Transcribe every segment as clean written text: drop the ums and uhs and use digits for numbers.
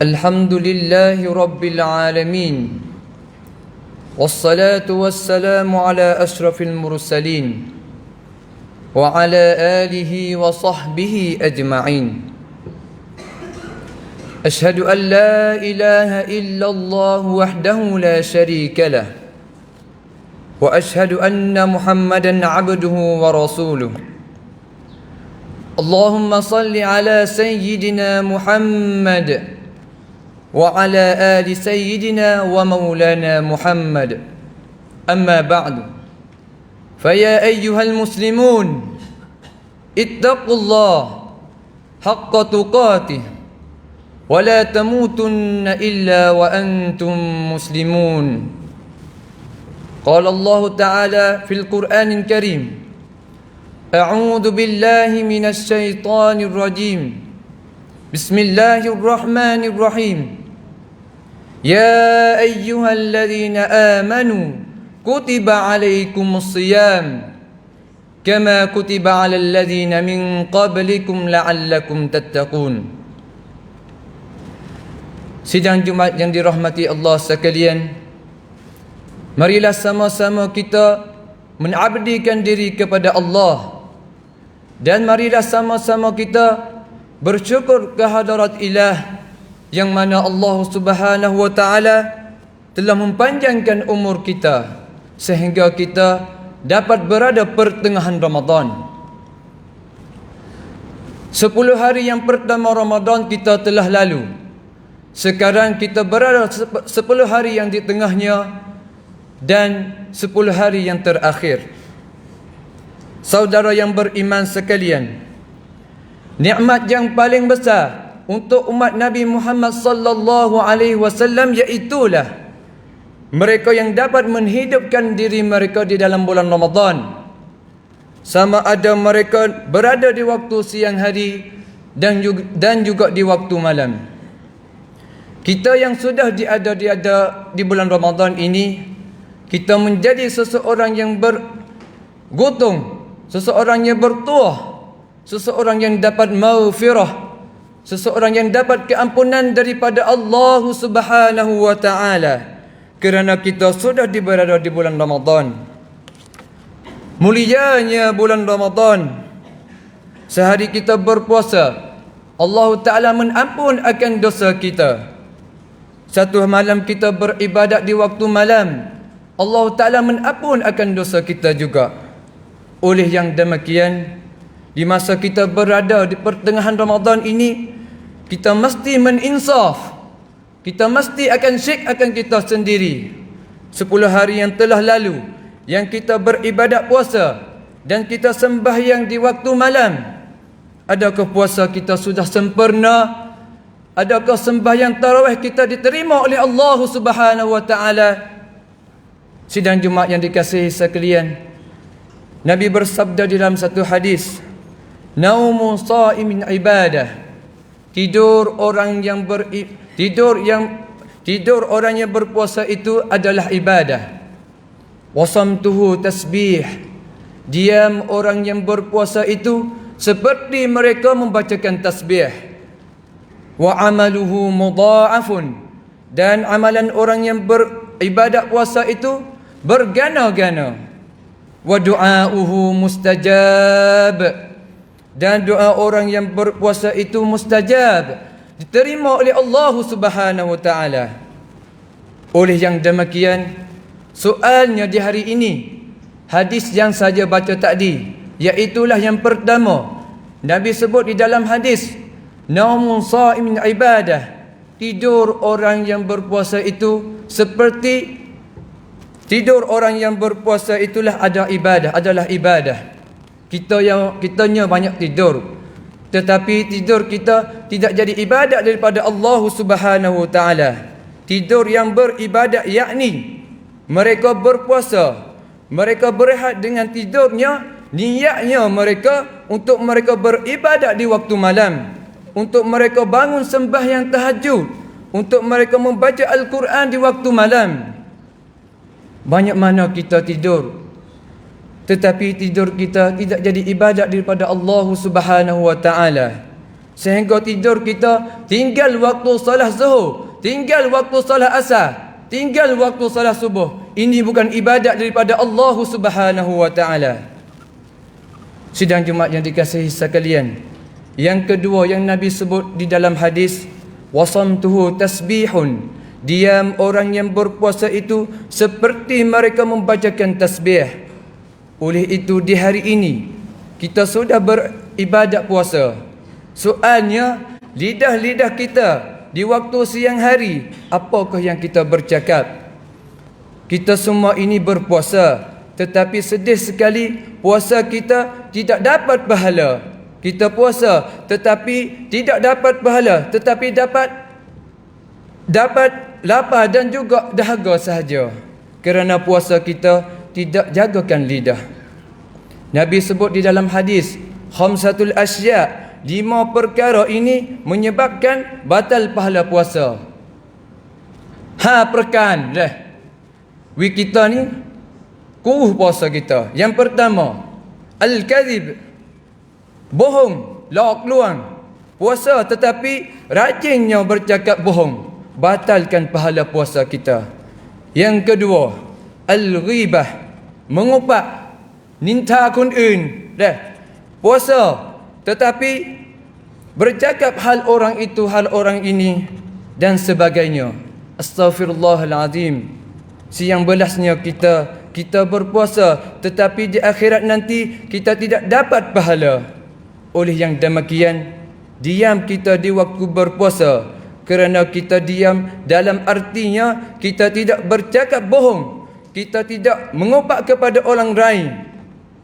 الحمد لله رب العالمين والصلاة والسلام على أشرف المرسلين وعلى آله وصحبه أجمعين أشهد أن لا إله إلا الله وحده لا شريك له وأشهد أن محمدا عبده ورسوله اللهم صل على سيدنا محمد وعلى آل سيدنا ومولانا محمد أما بعد فيا أيها المسلمون اتقوا الله حق تقاته ولا تموتن إلا وأنتم مسلمون قال الله تعالى في القرآن الكريم أعوذ بالله من الشيطان الرجيم بسم الله الرحمن الرحيم يا أيها الذين آمنوا كتب عليكم الصيام كما كتب على الذين من قبلكم لعلكم تتقون. Sidang Jumat yang dirahmati Allah sekalian, marilah sama-sama kita mengabdikan diri kepada Allah. Dan marilah sama-sama kita bersyukur kehadirat Ilah yang mana Allah Subhanahu wa taala telah mempanjangkan umur kita sehingga kita dapat berada pertengahan Ramadan. 10 hari yang pertama Ramadan kita telah lalu. Sekarang kita berada 10 hari yang di tengahnya dan 10 hari yang terakhir. Saudara yang beriman sekalian, nikmat yang paling besar untuk umat Nabi Muhammad sallallahu alaihi wasallam iaitulah mereka yang dapat menghidupkan diri mereka di dalam bulan Ramadan. sama ada mereka berada di waktu siang hari dan juga di waktu malam. Kita yang sudah diada di bulan Ramadan ini, kita menjadi seseorang yang bergotong, seseorang yang bertuah, seseorang yang dapat maghfirah, seseorang yang dapat keampunan daripada Allah Subhanahu wa taala, kerana kita sudah berada di bulan Ramadan. Mulianya bulan Ramadan. Sehari kita berpuasa, Allah Ta'ala menampun akan dosa kita. Satu malam kita beribadat di waktu malam, Allah Ta'ala menampun akan dosa kita juga. Oleh yang demikian, di masa kita berada di pertengahan Ramadan ini, kita mesti meninsaf. Kita mesti akan syek akan kita sendiri. 10 hari yang telah lalu, yang kita beribadat puasa dan kita sembahyang di waktu malam, adakah puasa kita sudah sempurna? Adakah sembahyang tarawih kita diterima oleh Allah Subhanahu wa taala? Sidang Jumaat yang dikasihi sekalian, Nabi bersabda di dalam satu hadis, "Naumu shaimin ibadah." Tidur orang yang berpuasa itu adalah ibadah. Wasamtuhu tasbih. Diam orang yang berpuasa itu seperti mereka membacakan tasbih. Wa amaluhu mudha'afun. Dan amalan orang yang beribadat puasa itu bergana-gana. Wa du'auhu mustajab. Dan doa orang yang berpuasa itu mustajab, diterima oleh Allah Subhanahu wa taala. Oleh yang demikian, soalnya di hari ini, hadis yang saja baca tadi, iaitulah yang pertama. Nabi sebut di dalam hadis, naumun shaimin ibadah. Tidur orang yang berpuasa itu seperti tidur orang yang berpuasa itulah adalah ibadah. Kitanya banyak tidur, tetapi tidur kita tidak jadi ibadat daripada Allah Subhanahu wa taala. Tidur yang beribadat yakni mereka berpuasa, mereka berehat dengan tidurnya, niatnya mereka untuk mereka beribadat di waktu malam, untuk mereka bangun sembahyang tahajud, untuk mereka membaca Al-Quran di waktu malam. Banyak mana kita tidur, tetapi tidur kita tidak jadi ibadat daripada Allah Subhanahu wa taala. Sehingga tidur kita tinggal waktu salat zuhur, tinggal waktu salat asar, tinggal waktu salat subuh. Ini bukan ibadat daripada Allah Subhanahu wa taala. Sidang Jumaat yang dikasihi sekalian, yang kedua yang Nabi sebut di dalam hadis, wasamtuhu tasbihun. Diam orang yang berpuasa itu seperti mereka membacakan tasbih. Oleh itu di hari ini kita sudah beribadat puasa. Soalnya lidah-lidah kita di waktu siang hari, apakah yang kita bercakap? Kita semua ini berpuasa, tetapi sedih sekali puasa kita tidak dapat pahala. Kita puasa tetapi tidak dapat pahala, tetapi dapat lapar dan juga dahaga sahaja, kerana puasa kita tidak jagakan lidah. Nabi sebut di dalam hadis, khamsatul asya, 5 perkara ini menyebabkan batal pahala puasa. Perkan dah. Kita ni kuruh puasa kita. Yang pertama, al-kadhib, bohong, lawak luang. Puasa tetapi rajinnya bercakap bohong, batalkan pahala puasa kita. Yang kedua, al-ghibah, mengupak, mintaคนอื่น dah. Puasa tetapi bercakap hal orang itu, hal orang ini dan sebagainya. Astaghfirullahalazim. Siang belasnya kita berpuasa tetapi di akhirat nanti kita tidak dapat pahala. Oleh yang demikian, diam kita di waktu berpuasa, kerana kita diam dalam artinya kita tidak bercakap bohong, kita tidak mengupak kepada orang lain.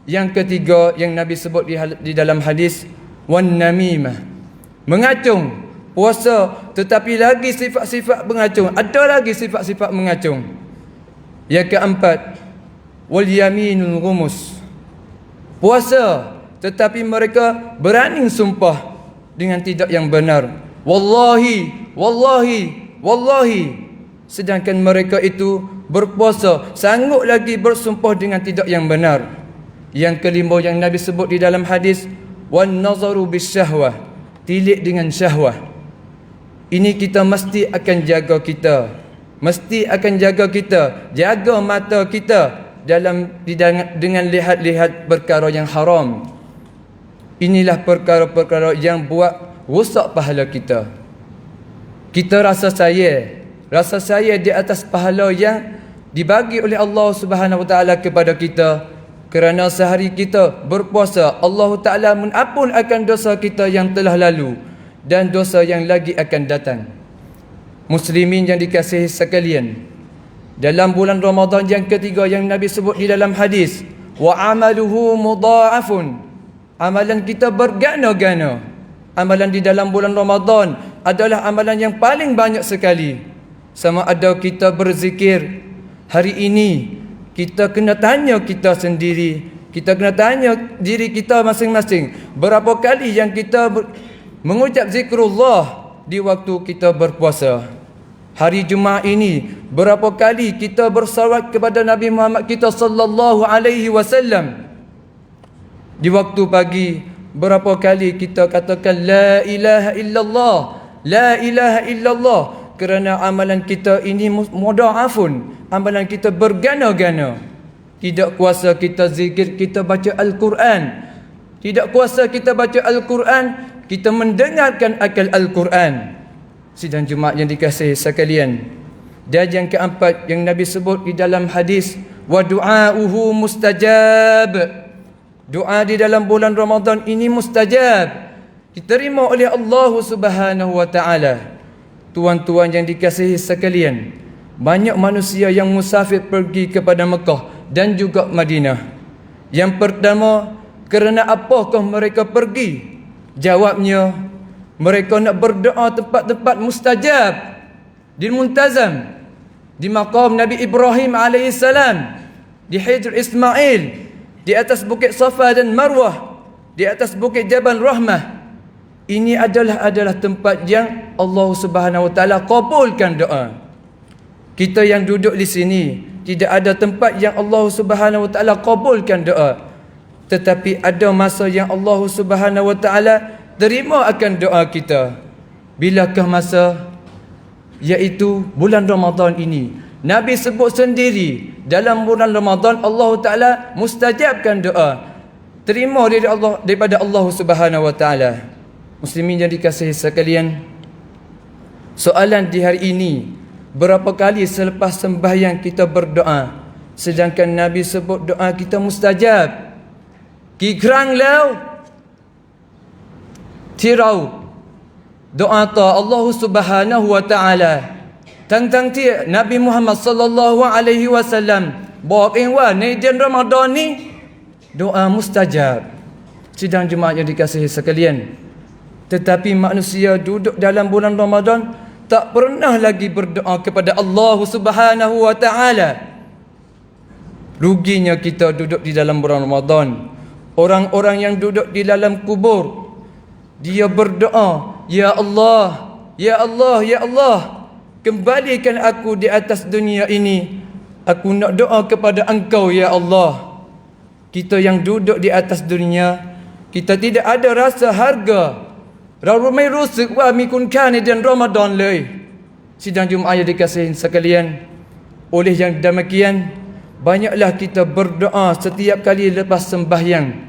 Yang ketiga yang Nabi sebut di dalam hadis, wan namimah, mengacung. Puasa tetapi lagi sifat-sifat mengacung, ada lagi sifat-sifat mengacung. Yang keempat, wal yaminul ghumus, puasa, tetapi mereka berani sumpah dengan tidak yang benar. Wallahi, wallahi, wallahi. Sedangkan mereka itu berpuasa, sanggup lagi bersumpah dengan tidak yang benar. Yang kelima yang Nabi sebut di dalam hadis, wan nazaru bisyahwah, tilik dengan syahwah. Ini kita mesti akan jaga kita. Mesti akan jaga kita, jaga mata kita dengan lihat-lihat perkara yang haram. Inilah perkara-perkara yang buat rosak pahala kita. Kita rasa saya di atas pahala yang dibagi oleh Allah Subhanahu Wa Taala kepada kita, kerana sehari kita berpuasa, Allah Taala mengampun akan dosa kita yang telah lalu dan dosa yang lagi akan datang. Muslimin yang dikasihi sekalian, dalam bulan Ramadan yang ketiga yang Nabi sebut di dalam hadis, wa amaluhu mudha'afun, amalan kita bergana-gana. Amalan di dalam bulan Ramadan adalah amalan yang paling banyak sekali. Sama ada kita berzikir, hari ini kita kena tanya kita sendiri, kita kena tanya diri kita masing-masing, berapa kali yang kita mengucap zikrullah di waktu kita berpuasa. Hari Jumaat ini berapa kali kita bersalawat kepada Nabi Muhammad kita sallallahu alaihi wasallam. Di waktu pagi berapa kali kita katakan la ilaha illallah, la ilaha illallah, kerana amalan kita ini mudha'afun, amalan kita bergana-gana. Tidak kuasa kita zikir, kita baca Al-Quran. Tidak kuasa kita baca Al-Quran, kita mendengarkan akal Al-Quran. Sidang Jumaat yang dikasihi sekalian. Dan yang keempat yang Nabi sebut di dalam hadis, wa du'auhu mustajab. Doa di dalam bulan Ramadan ini mustajab, diterima oleh Allah Subhanahu Wa Taala. Tuan-tuan yang dikasihi sekalian, banyak manusia yang musafir pergi kepada Mekah dan juga Madinah. Yang pertama, kerana apakah mereka pergi? Jawabnya, mereka nak berdoa tempat-tempat mustajab, di Muntazam, di maqam Nabi Ibrahim AS, di Hijr Ismail, di atas bukit Safa dan Marwah, di atas bukit Jabal Rahmah. Ini adalah tempat yang Allah Subhanahu Wa Taala kabulkan doa. Kita yang duduk di sini, tidak ada tempat yang Allah Subhanahu Wa Taala kabulkan doa. Tetapi ada masa yang Allah Subhanahu Wa Taala terima akan doa kita. Bilakah masa? Iaitu bulan Ramadan ini. Nabi sebut sendiri, dalam bulan Ramadan Allah Ta'ala mustajabkan doa, terima daripada Allah Subhanahu Wa Ta'ala. Muslimin yang dikasihi sekalian, soalan di hari ini, berapa kali selepas sembahyang kita berdoa, sedangkan Nabi sebut doa kita mustajab? Kikrang lau tirau doa ta Allah Subhanahu Wa Ta'ala tang ti Nabi Muhammad sallallahu alaihi wasallamบอกเองว่าในเดือนรอมฎอนนี้ doa mustajab. Sidang jemaah yang dikasihi sekalian, tetapi manusia duduk dalam bulan Ramadan tak pernah lagi berdoa kepada Allah Subhanahu Wa Ta'ala. Ruginya kita duduk di dalam bulan Ramadan. Orang-orang yang duduk di dalam kubur, dia berdoa, ya Allah, ya Allah, ya Allah, kembalikan aku di atas dunia ini. Aku nak doa kepada Engkau, ya Allah. Kita yang duduk di atas dunia, kita tidak ada rasa harga. เราไม่รู้สึกว่ามีคุณค่าในเดือนรอมฎอนเลย Sidang Jumaat yang dikasihi sekalian, oleh yang demikian, banyaklah kita berdoa setiap kali lepas sembahyang.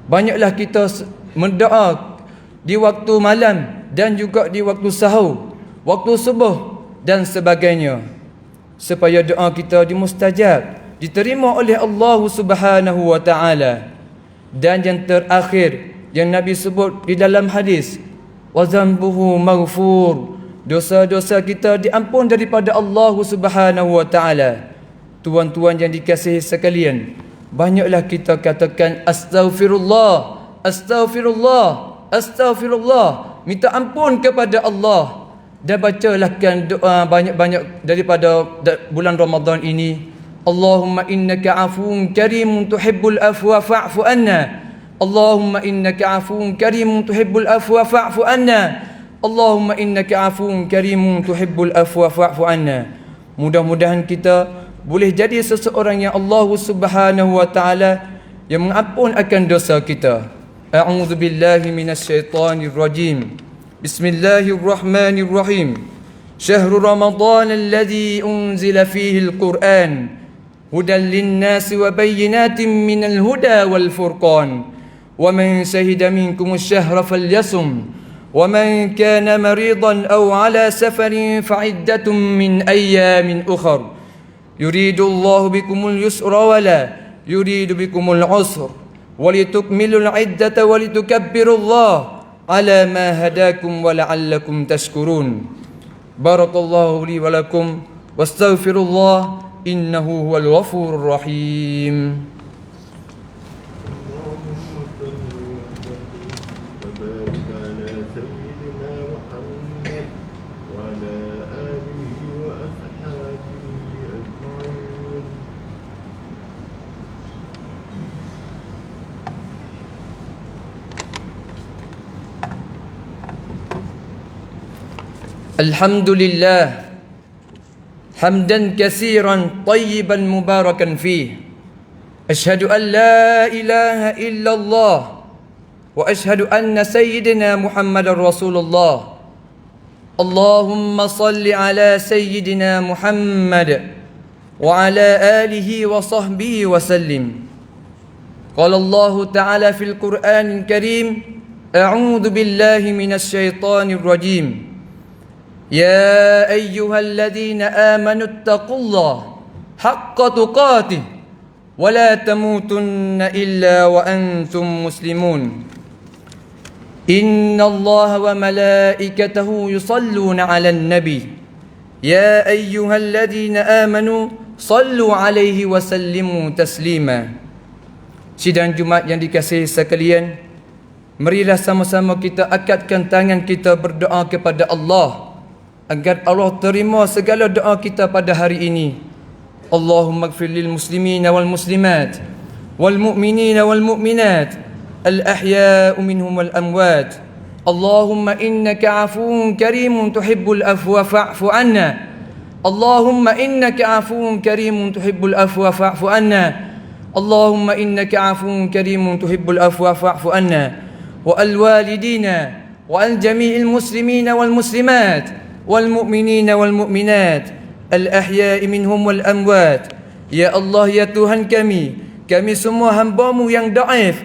Banyaklah kita mendoa di waktu malam dan juga di waktu sahur, waktu subuh dan sebagainya, supaya doa kita dimustajab, diterima oleh Allah Subhanahu Wa Ta'ala. Dan yang terakhir yang Nabi sebut di dalam hadis, wa dzambuhu maghfur, dosa-dosa kita diampun daripada Allah Subhanahu Wa Ta'ala. Tuan-tuan yang dikasihi sekalian, banyaklah kita katakan astaghfirullah, astaghfirullah, astaghfirullah, minta ampun kepada Allah. Dan bacalah doa banyak-banyak daripada bulan Ramadan ini. اللهم إنك عفو كريم تحب العفو فاعف عنا اللهم إنك عفو كريم تحب العفو فاعف عنا اللهم إنك عفو كريم تحب العفو فاعف عنا. Mudah-mudahan kita boleh jadi seseorang yang Allah Subhanahu wa taala yang mengampun akan dosa kita. A'udzu billahi minasyaitonir rajim. Bismillahirrahmanirrahim. Syahrul Ramadan alladzi unzila fihi al-Qur'an hudan lin-nasi wa bayyinatin minal huda wal furqan. Wa man shahida minkum asy-syahra falyasum. Wa man kana maridan aw 'ala safarin fa'iddatun min ayyamin ukhra. Yuridu Allahu bikumul yusra wa la yuridu bikumul usra wa litukmilul 'iddata wa litukabbirullaha 'ala ma hadakum wa la'allakum tashkurun. Barakallahu li wa lakum wastaghfirullah innahu huwal ghafurur rahim. Alhamdulillah hamdan katsiran tayyiban mubarakan fih. Asyhadu an la ilaha illallah wa asyhadu anna sayyidina Muhammadar Rasulullah. Allahumma salli ala sayyidina Muhammad wa ala alihi wa sahbihi wa sallim. Qala Allah Ta'ala fil Qur'anil Karim, a'udzu billahi minasy syaithanir rajim. يا أيها الذين آمنوا اتقوا الله حق تقاته ولا تموتن إلا وأنتم مسلمون إن الله وملائكته يصلون على النبي يا أيها الذين آمنوا صلوا عليه وسلموا تسليما. Sidang Jumat yang dikasihi sekalian, marilah sama-sama kita akadkan tangan kita berdoa kepada Allah agar Allah terima segala doa kita pada hari ini. Allahumma ighfir lil muslimina wal muslimat wal mu'minina wal mu'minat al ahya'u minhum wal amwat. Allahumma innaka 'afuwun karimun tuhibbul afwa fa'fu 'anna. Allahumma innaka 'afuwun karimun tuhibbul afwa fa'fu 'anna. Allahumma innaka 'afuwun karimun tuhibbul afwa fa'fu 'anna. Wa al walidina wa al jami'il muslimina wal muslimat والمؤمنين والمؤمنات الأحياء منهم والأموات. Ya Allah, ya Tuhan kami semua hamba-Mu yang daif,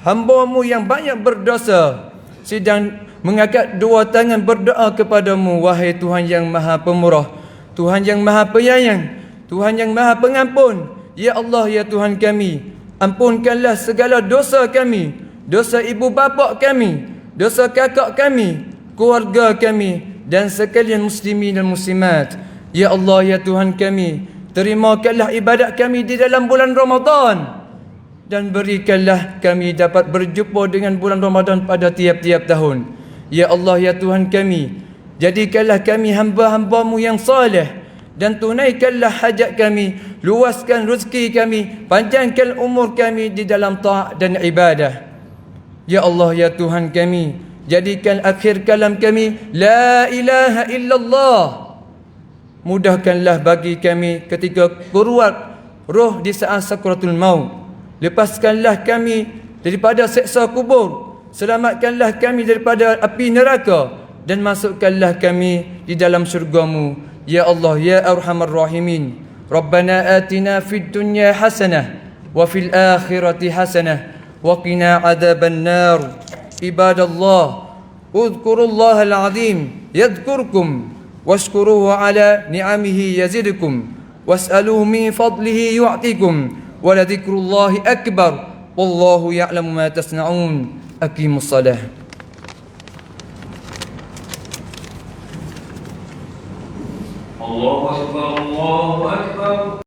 hamba-Mu yang banyak berdosa, sedang mengangkat dua tangan berdoa kepada-Mu. Wahai Tuhan yang Maha Pemurah, Tuhan yang Maha Penyayang, Tuhan yang Maha Pengampun. Ya Allah, ya Tuhan kami, ampunkanlah segala dosa kami, dosa ibu bapa kami, dosa kakak kami, keluarga kami dan sekalian muslimin dan muslimat. Ya Allah, ya Tuhan kami, terimakanlah ibadat kami di dalam bulan Ramadan dan berikanlah kami dapat berjumpa dengan bulan Ramadan pada tiap-tiap tahun. Ya Allah, ya Tuhan kami, jadikanlah kami hamba-hamba-Mu yang saleh dan tunaikanlah hajat kami, luaskan rezeki kami, panjangkan umur kami di dalam taat dan ibadah. Ya Allah, ya Tuhan kami, jadikan akhir kalam kami la ilaha illallah. Mudahkanlah bagi kami ketika keluar roh di saat sakaratul maut. Lepaskanlah kami daripada seksa kubur. Selamatkanlah kami daripada api neraka dan masukkanlah kami di dalam syurga-Mu. Ya Allah, ya Arhamar Rahimin. Rabbana atina fid dunya hasanah wa fil akhirati hasanah wa qina adzaban nar. Ibadallah, udhkurullahal azim yadhkurkum washkuruhu ala ni'amihi yazidkum was'aluhu min fadlihi yu'tikum wa ladhikrullahi akbar wallahu ya'lamu ma tasna'un. Aqimus salah. Allahu akbar, Allahu akbar.